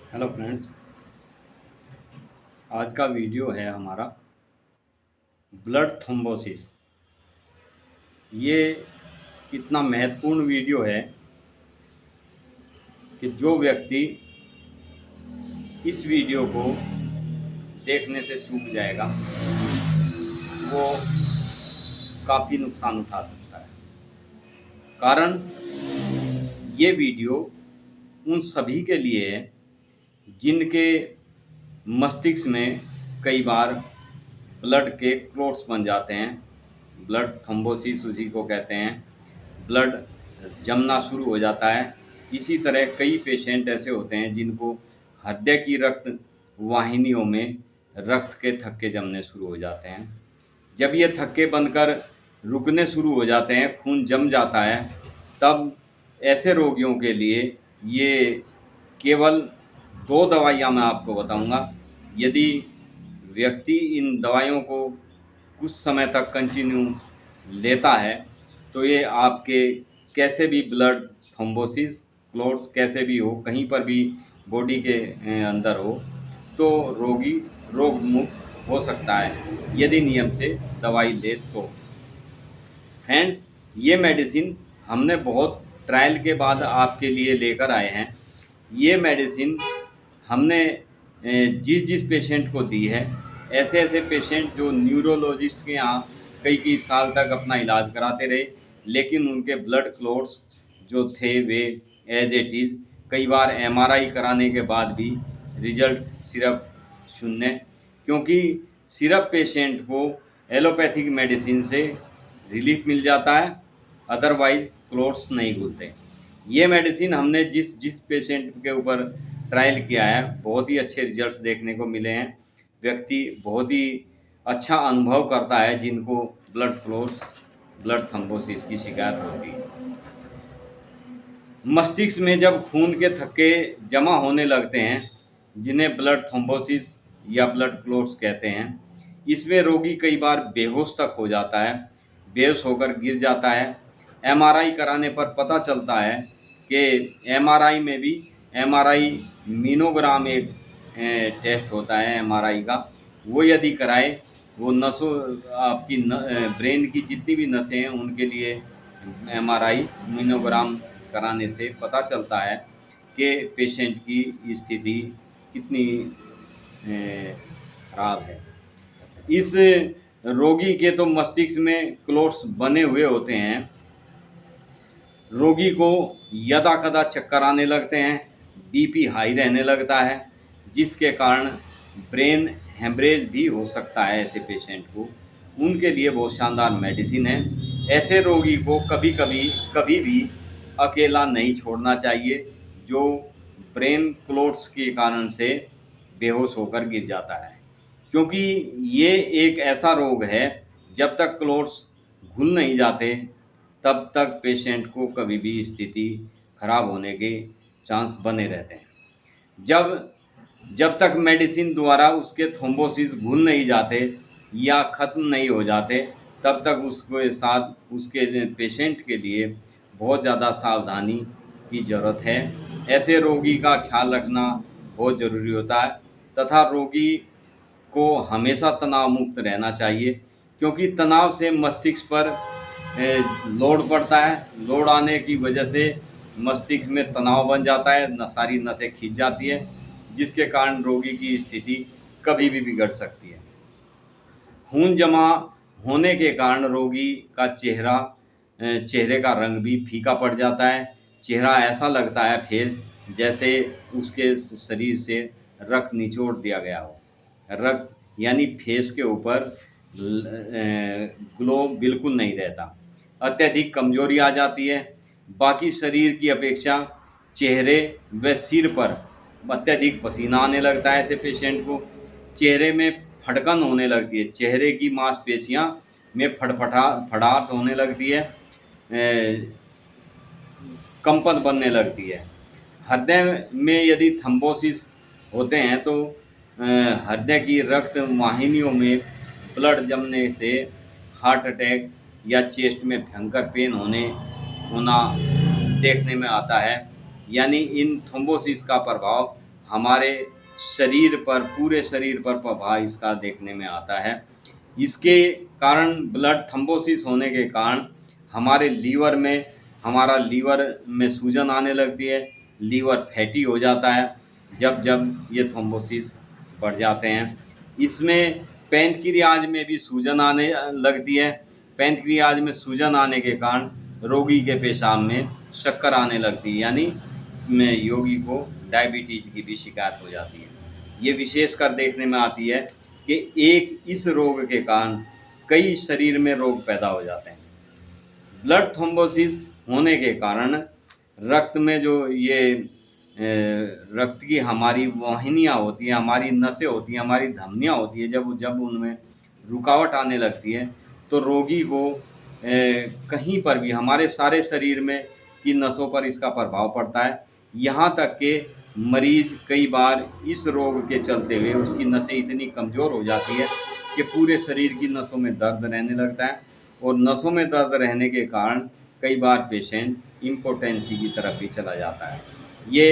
Hello friends. आज का video है हमारा ब्लड थ्रोम्बोसिस। ये इतना महत्वपूर्ण वीडियो है कि जो व्यक्ति इस वीडियो को देखने से चूक जाएगा वो काफ़ी नुकसान उठा सकता है। कारण ये वीडियो उन सभी के लिए है जिनके मस्तिष्क में कई बार ब्लड के क्लोट्स बन जाते हैं। ब्लड थ्रोम्बोसिस उसी को कहते हैं। ब्लड जमना शुरू हो जाता है। इसी तरह कई पेशेंट ऐसे होते हैं जिनको हृदय की रक्त वाहिनियों में रक्त के थक्के जमने शुरू हो जाते हैं। जब ये थक्के बनकर रुकने शुरू हो जाते हैं, खून जम जाता है, तब ऐसे रोगियों के लिए ये केवल 2 दवाइयाँ मैं आपको बताऊंगा। यदि व्यक्ति इन दवाइयों को कुछ समय तक कंटिन्यू लेता है तो ये आपके कैसे भी ब्लड थ्रोम्बोसिस क्लोट्स कैसे भी हो, कहीं पर भी बॉडी के अंदर हो, तो रोगी रोग मुक्त हो सकता है यदि नियम से दवाई ले तो। फ्रेंड्स, ये मेडिसिन हमने बहुत ट्रायल के बाद आपके लिए लेकर आए हैं। ये मेडिसिन हमने जिस जिस पेशेंट को दी है, ऐसे ऐसे पेशेंट जो न्यूरोलॉजिस्ट के यहाँ कई कई साल तक अपना इलाज कराते रहे, लेकिन उनके ब्लड क्लोट्स जो थे वे एज इट इज़, कई बार एमआरआई कराने के बाद भी रिजल्ट सिर्फ शून्य। क्योंकि सिर्फ पेशेंट को एलोपैथिक मेडिसिन से रिलीफ मिल जाता है, अदरवाइज क्लोट्स नहीं खुलते। ये मेडिसिन हमने जिस जिस पेशेंट के ऊपर ट्रायल किया है, बहुत ही अच्छे रिजल्ट्स देखने को मिले हैं। व्यक्ति बहुत ही अच्छा अनुभव करता है जिनको ब्लड क्लोट्स ब्लड थ्रोम्बोसिस की शिकायत होती है। मस्तिष्क में जब खून के थक्के जमा होने लगते हैं, जिन्हें ब्लड थ्रोम्बोसिस या ब्लड क्लोट्स कहते हैं, इसमें रोगी कई बार बेहोश तक हो जाता है, बेहोश होकर गिर जाता है। एमआरआई कराने पर पता चलता है कि एमआरआई में भी एमआरआई मीनोग्राम एक टेस्ट होता है एमआरआई का, वो यदि कराए, वो नसों आपकी ब्रेन की जितनी भी नसें हैं उनके लिए एमआरआई मीनोग्राम कराने से पता चलता है कि पेशेंट की स्थिति कितनी खराब है। इस रोगी के तो मस्तिष्क में क्लोट्स बने हुए होते हैं। रोगी को यदा कदा चक्कर आने लगते हैं, बीपी हाई रहने लगता है, जिसके कारण ब्रेन हेमरेज भी हो सकता है। ऐसे पेशेंट को उनके लिए बहुत शानदार मेडिसिन है। ऐसे रोगी को कभी भी अकेला नहीं छोड़ना चाहिए जो ब्रेन क्लोट्स के कारण से बेहोश होकर गिर जाता है। क्योंकि ये एक ऐसा रोग है, जब तक क्लोट्स घुल नहीं जाते तब तक पेशेंट को कभी भी स्थिति खराब होने के चांस बने रहते हैं। जब जब तक मेडिसिन द्वारा उसके थ्रोम्बोसिस घुल नहीं जाते या ख़त्म नहीं हो जाते, तब तक उसके साथ उसके पेशेंट के लिए बहुत ज़्यादा सावधानी की ज़रूरत है। ऐसे रोगी का ख्याल रखना बहुत ज़रूरी होता है, तथा रोगी को हमेशा तनाव मुक्त रहना चाहिए। क्योंकि तनाव से मस्तिष्क पर लोड पड़ता है। लोड आने की वजह से मस्तिष्क में तनाव बन जाता है, सारी नसें खींच जाती है, जिसके कारण रोगी की स्थिति कभी भी बिगड़ सकती है। खून जमा होने के कारण रोगी का चेहरे का रंग भी फीका पड़ जाता है। चेहरा ऐसा लगता है फिर जैसे उसके शरीर से रक्त निचोड़ दिया गया हो। रक्त यानी फेस के ऊपर ग्लो बिल्कुल नहीं रहता। अत्यधिक कमजोरी आ जाती है। बाकी शरीर की अपेक्षा चेहरे व सिर पर अत्यधिक पसीना आने लगता है। ऐसे पेशेंट को चेहरे में फड़कन होने लगती है। चेहरे की मांसपेशियां में फड़ाहट होने लगती है, कंपन बनने लगती है। हृदय में यदि थ्रोम्बोसिस होते हैं तो हृदय की रक्त वाहिनियों में ब्लड जमने से हार्ट अटैक या चेस्ट में भयंकर पेन होना देखने में आता है। यानी इन थ्रोम्बोसिस का प्रभाव हमारे शरीर पर, पूरे शरीर पर प्रभाव इसका देखने में आता है। इसके कारण ब्लड थ्रोम्बोसिस होने के कारण हमारा लीवर में सूजन आने लगती है, लीवर फैटी हो जाता है जब जब ये थ्रोम्बोसिस बढ़ जाते हैं। इसमें पैनक्रियाज में भी सूजन आने लगती है। पैनक्रियाज में सूजन आने के कारण रोगी के पेशाब में शक्कर आने लगती है, यानी में योगी को डायबिटीज की भी शिकायत हो जाती है। ये विशेषकर देखने में आती है कि एक इस रोग के कारण कई शरीर में रोग पैदा हो जाते हैं। ब्लड थ्रोम्बोसिस होने के कारण रक्त में जो ये रक्त की हमारी वाहिनियाँ होती हैं, हमारी नसें होती हैं, हमारी धमनियाँ होती हैं, जब जब उनमें रुकावट आने लगती है तो रोगी को कहीं पर भी हमारे सारे शरीर में की नसों पर इसका प्रभाव पड़ता है। यहाँ तक कि मरीज कई बार इस रोग के चलते हुए उसकी नसें इतनी कमज़ोर हो जाती है कि पूरे शरीर की नसों में दर्द रहने लगता है, और नसों में दर्द रहने के कारण कई बार पेशेंट इम्पोटेंसी की तरफ भी चला जाता है। ये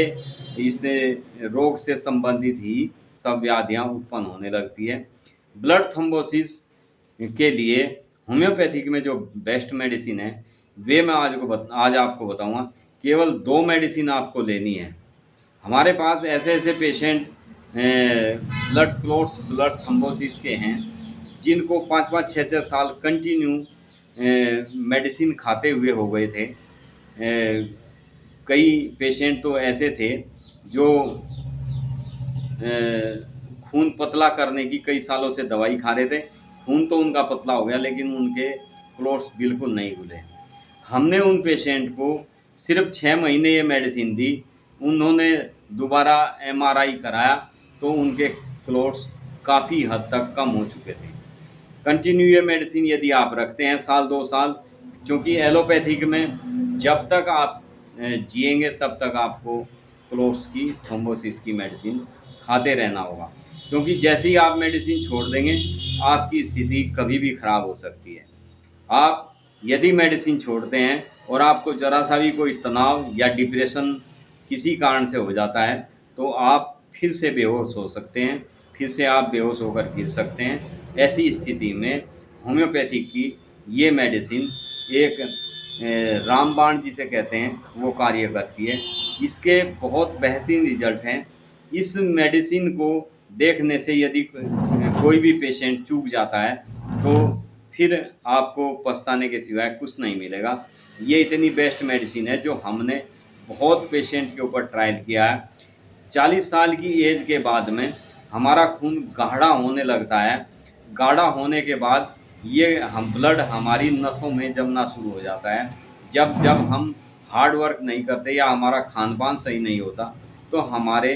इस रोग से संबंधित ही सब व्याधियाँ उत्पन्न होने लगती है। ब्लड थ्रोम्बोसिस के लिए होम्योपैथिक में जो बेस्ट मेडिसिन है वे मैं आज आपको बताऊंगा। केवल 2 मेडिसिन आपको लेनी है। हमारे पास ऐसे ऐसे patient blood clots, blood thrombosis के हैं जिनको 5-5, 6-6 साल कंटिन्यू मेडिसिन खाते हुए हो गए थे। कई पेशेंट तो ऐसे थे जो खून पतला करने की कई सालों से दवाई खा रहे थे। खून तो उनका पतला हो गया लेकिन उनके क्लॉट्स बिल्कुल नहीं खुले। हमने उन पेशेंट को सिर्फ 6 महीने ये मेडिसिन दी। उन्होंने दोबारा एमआरआई कराया तो उनके क्लॉट्स काफ़ी हद तक कम हो चुके थे। कंटिन्यू ये मेडिसिन यदि आप रखते हैं साल 2 साल, क्योंकि एलोपैथिक में जब तक आप जिएंगे तब तक आपको क्लॉट्स की, थ्रोम्बोसिस की मेडिसिन खाते रहना होगा, क्योंकि जैसे ही आप मेडिसिन छोड़ देंगे आपकी स्थिति कभी भी ख़राब हो सकती है। आप यदि मेडिसिन छोड़ते हैं और आपको ज़रा सा भी कोई तनाव या डिप्रेशन किसी कारण से हो जाता है तो आप फिर से बेहोश हो सकते हैं, फिर से आप बेहोश होकर गिर सकते हैं। ऐसी स्थिति में होम्योपैथिक की ये मेडिसिन एक रामबाण जिसे कहते हैं वो कार्य करती है। इसके बहुत बेहतरीन रिजल्ट हैं। इस मेडिसिन को देखने से यदि कोई भी पेशेंट चूक जाता है तो फिर आपको पछताने के सिवाय कुछ नहीं मिलेगा। ये इतनी बेस्ट मेडिसिन है जो हमने बहुत पेशेंट के ऊपर ट्रायल किया है। 40 साल की एज के बाद में हमारा खून गाढ़ा होने लगता है। गाढ़ा होने के बाद ये हम ब्लड हमारी नसों में जमना शुरू हो जाता है। जब जब हम हार्ड वर्क नहीं करते या हमारा खान पान सही नहीं होता तो हमारे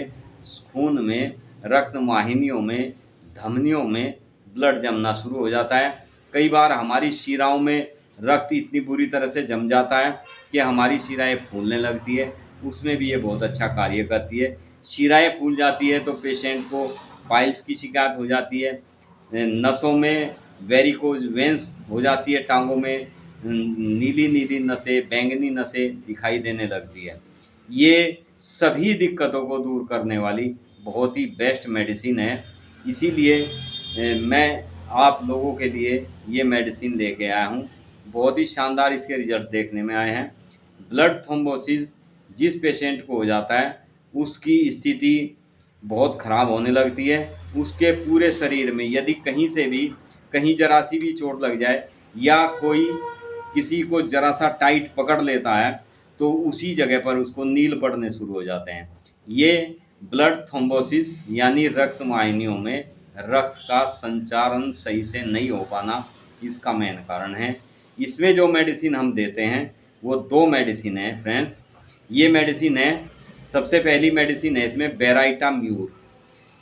खून में, रक्त वाहिनियों में, धमनियों में ब्लड जमना शुरू हो जाता है। कई बार हमारी शिराओं में रक्त इतनी बुरी तरह से जम जाता है कि हमारी शिराएँ फूलने लगती है। उसमें भी ये बहुत अच्छा कार्य करती है। शिराएँ फूल जाती है तो पेशेंट को पाइल्स की शिकायत हो जाती है। नसों में वेरिकोज वेंस हो जाती है, टांगों में नीली नीली नसें, बैंगनी नसें दिखाई देने लगती है। ये सभी दिक्कतों को दूर करने वाली बहुत ही बेस्ट मेडिसिन है। इसीलिए मैं आप लोगों के लिए ये मेडिसिन लेके आया हूँ। बहुत ही शानदार इसके रिजल्ट देखने में आए हैं। ब्लड थ्रोम्बोसिस जिस पेशेंट को हो जाता है उसकी स्थिति बहुत ख़राब होने लगती है। उसके पूरे शरीर में यदि कहीं से भी, कहीं ज़रा सी भी चोट लग जाए या कोई किसी को ज़रा सा टाइट पकड़ लेता है तो उसी जगह पर उसको नील पड़ने शुरू हो जाते हैं। ये ब्लड थ्रोम्बोसिस यानी रक्त वाहिनियों में रक्त का संचारण सही से नहीं हो पाना इसका मेन कारण है। इसमें जो मेडिसिन हम देते हैं वो 2 मेडिसिन है फ्रेंड्स। ये मेडिसिन है, सबसे पहली मेडिसिन है इसमें बेराइटाम्यूर।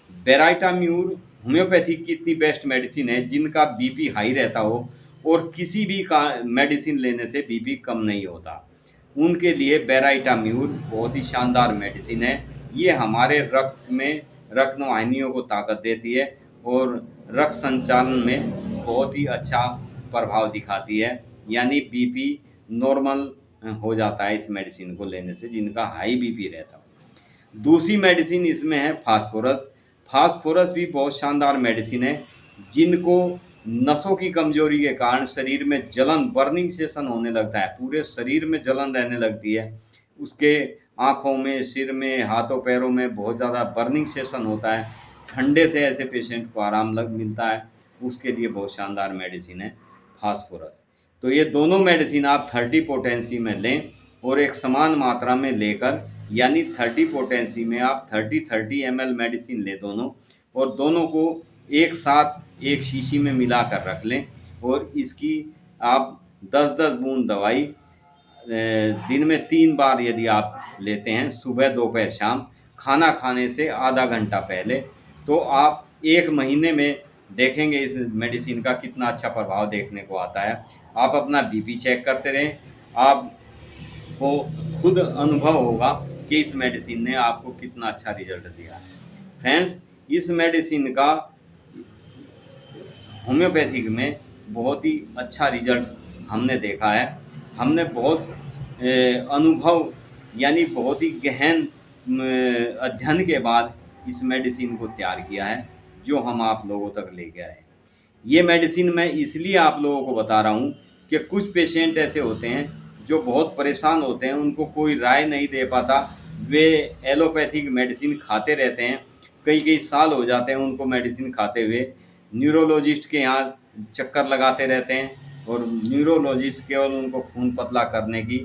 बेराइटाम्यूर होम्योपैथिक की इतनी बेस्ट मेडिसिन है जिनका बीपी हाई रहता हो और किसी भी का मेडिसिन लेने से बीपी कम नहीं होता, उनके लिए बेराइटाम्यूर बहुत ही शानदार मेडिसिन है। ये हमारे रक्त में रक्त वाहिनियों को ताकत देती है और रक्त संचालन में बहुत ही अच्छा प्रभाव दिखाती है, यानी बीपी नॉर्मल हो जाता है इस मेडिसिन को लेने से जिनका हाई बीपी रहता हो। दूसरी मेडिसिन इसमें है फास्फोरस। फास्फोरस भी बहुत शानदार मेडिसिन है। जिनको नसों की कमजोरी के कारण शरीर में जलन, बर्निंग सेंसेशन होने लगता है, पूरे शरीर में जलन रहने लगती है, उसके आँखों में, सिर में, हाथों पैरों में बहुत ज़्यादा बर्निंग सेंसेशन होता है, ठंडे से ऐसे पेशेंट को आराम मिलता है, उसके लिए बहुत शानदार मेडिसिन है फास्फोरस। तो ये दोनों मेडिसिन आप 30 पोटेंसी में लें और एक समान मात्रा में लेकर, यानी 30 पोटेंसी में आप 30-30 ml मेडिसिन लें दोनों, और दोनों को एक साथ एक शीशी में मिला कर रख लें। और इसकी आप 10-10 बूंद दवाई दिन में 3 बार यदि आप लेते हैं, सुबह, दोपहर, शाम, खाना खाने से आधा घंटा पहले, तो आप 1 महीने में देखेंगे इस मेडिसिन का कितना अच्छा प्रभाव देखने को आता है। आप अपना बीपी चेक करते रहें, आपको खुद अनुभव होगा कि इस मेडिसिन ने आपको कितना अच्छा रिजल्ट दिया है। फ्रेंड्स, इस मेडिसिन का होम्योपैथिक में बहुत ही अच्छा रिजल्ट हमने देखा है। हमने बहुत अनुभव, यानी बहुत ही गहन अध्ययन के बाद इस मेडिसिन को तैयार किया है, जो हम आप लोगों तक लेके आए। ये मेडिसिन मैं इसलिए आप लोगों को बता रहा हूँ कि कुछ पेशेंट ऐसे होते हैं जो बहुत परेशान होते हैं, उनको कोई राय नहीं दे पाता, वे एलोपैथिक मेडिसिन खाते रहते हैं, कई कई साल हो जाते हैं उनको मेडिसिन खाते हुए, न्यूरोलॉजिस्ट के यहाँ चक्कर लगाते रहते हैं, और न्यूरोलॉजिस्ट केवल उनको खून पतला करने की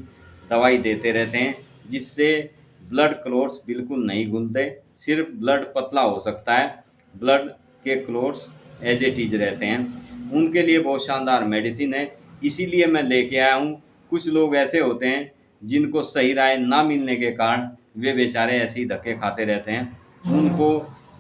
दवाई देते रहते हैं, जिससे ब्लड क्लोट्स बिल्कुल नहीं घुलते, सिर्फ ब्लड पतला हो सकता है, ब्लड के क्लोट्स एज इट इज रहते हैं। उनके लिए बहुत शानदार मेडिसिन है, इसीलिए मैं लेके आया हूँ। कुछ लोग ऐसे होते हैं जिनको सही राय ना मिलने के कारण वे बेचारे ऐसे ही धक्के खाते रहते हैं, उनको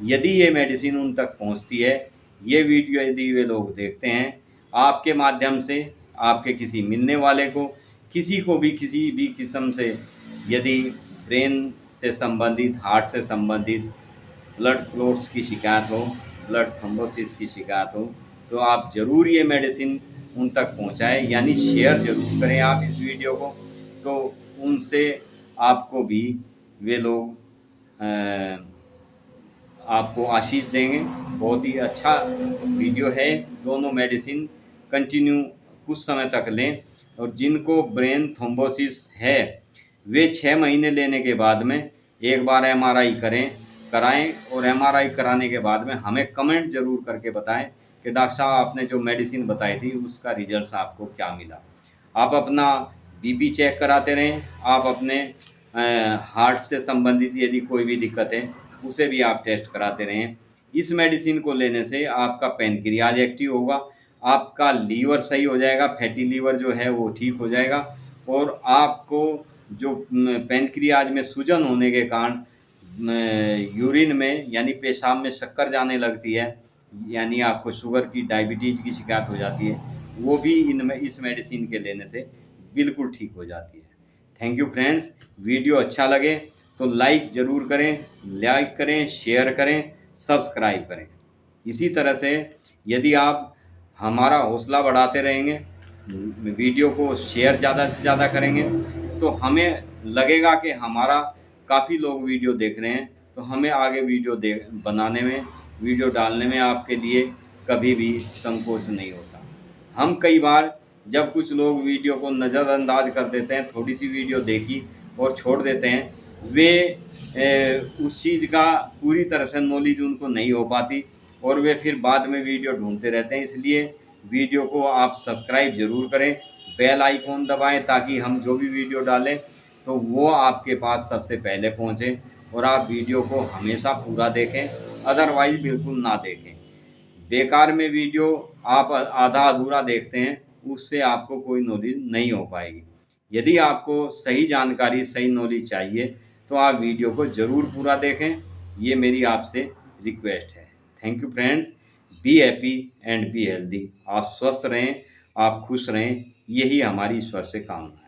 यदि ये मेडिसिन उन तक पहुँचती है, ये वीडियो यदि वे लोग देखते हैं, आपके माध्यम से आपके किसी मिलने वाले को, किसी को भी किसी भी किस्म से यदि ब्रेन से संबंधित, हार्ट से संबंधित, ब्लड क्लोट्स की शिकायत हो, ब्लड थ्रोम्बोसिस की शिकायत हो, तो आप ज़रूर ये मेडिसिन उन तक पहुंचाएं, यानी शेयर ज़रूर करें आप इस वीडियो को, तो उनसे आपको भी वे लोग आपको आशीष देंगे। बहुत ही अच्छा वीडियो है। दोनों मेडिसिन कंटिन्यू कुछ समय तक लें, और जिनको ब्रेन थ्रोम्बोसिस है वे 6 महीने लेने के बाद में एक बार एमआरआई कराएं, और एमआरआई कराने के बाद में हमें कमेंट ज़रूर करके बताएं कि डॉक्टर साहब आपने जो मेडिसिन बताई थी उसका रिजल्ट आपको क्या मिला। आप अपना बीपी चेक कराते रहें, आप अपने हार्ट से संबंधित यदि कोई भी दिक्कत है उसे भी आप टेस्ट कराते रहें। इस मेडिसिन को लेने से आपका पैनक्रियाज एक्टिव होगा, आपका लीवर सही हो जाएगा, फैटी लीवर जो है वो ठीक हो जाएगा, और आपको जो पैनक्रियाज में सूजन होने के कारण यूरिन में, यानी पेशाब में शक्कर जाने लगती है, यानी आपको शुगर की, डायबिटीज़ की शिकायत हो जाती है, वो भी इस मेडिसिन के लेने से बिल्कुल ठीक हो जाती है। Thank you friends. वीडियो अच्छा लगे तो लाइक ज़रूर करें, शेयर करें, सब्सक्राइब करें। इसी तरह से यदि आप हमारा हौसला बढ़ाते रहेंगे, वीडियो को शेयर ज़्यादा से ज़्यादा करेंगे, तो हमें लगेगा कि हमारा काफ़ी लोग वीडियो देख रहे हैं, तो हमें आगे वीडियो बनाने में, वीडियो डालने में आपके लिए कभी भी संकोच नहीं होता। हम कई बार जब कुछ लोग वीडियो को नज़रअंदाज कर देते हैं, थोड़ी सी वीडियो देखी और छोड़ देते हैं, वे उस चीज़ का पूरी तरह से नॉलेज उनको नहीं हो पाती, और वे फिर बाद में वीडियो ढूंढते रहते हैं। इसलिए वीडियो को आप सब्सक्राइब ज़रूर करें, बेल आइकॉन दबाएं, ताकि हम जो भी वीडियो डालें तो वो आपके पास सबसे पहले पहुंचे, और आप वीडियो को हमेशा पूरा देखें, अदरवाइज बिल्कुल ना देखें। बेकार में वीडियो आप आधा अधूरा देखते हैं, उससे आपको कोई नॉलेज नहीं हो पाएगी। यदि आपको सही जानकारी, सही नॉलेज चाहिए, तो आप वीडियो को ज़रूर पूरा देखें, ये मेरी आपसे रिक्वेस्ट है। Thank you friends. Be happy and be healthy. आप स्वस्थ रहें, आप खुश रहें, यही हमारी ईश्वर से कामना है।